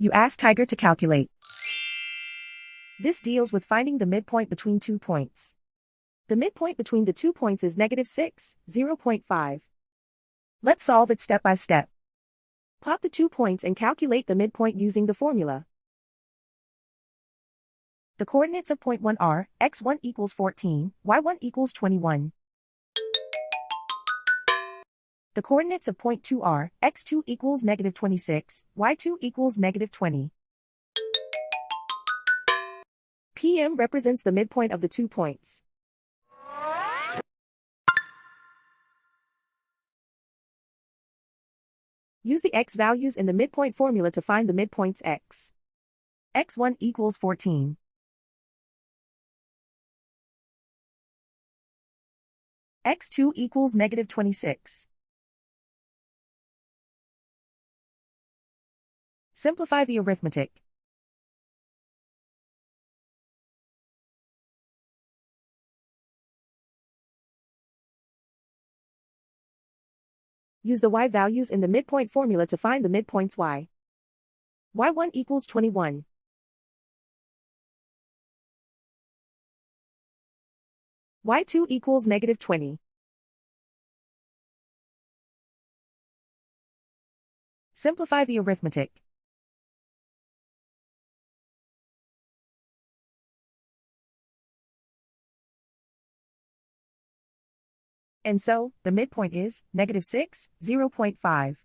You ask Tiger to calculate. This deals with finding the midpoint between 2 points. The midpoint between the 2 points is -6, 0.5. Let's solve it step by step. Plot the 2 points and calculate the midpoint using the formula. The coordinates of point 1 are, x1 equals 14, y1 equals 21. The coordinates of point 2 are, x2 equals -26, y2 equals -20. PM represents the midpoint of the 2 points. Use the x values in the midpoint formula to find the midpoints x. x1 equals 14. x2 equals -26. Simplify the arithmetic. Use the y values in the midpoint formula to find the midpoints y. y1 equals 21. y2 equals -20. Simplify the arithmetic. And so, the midpoint is -6, 0.5.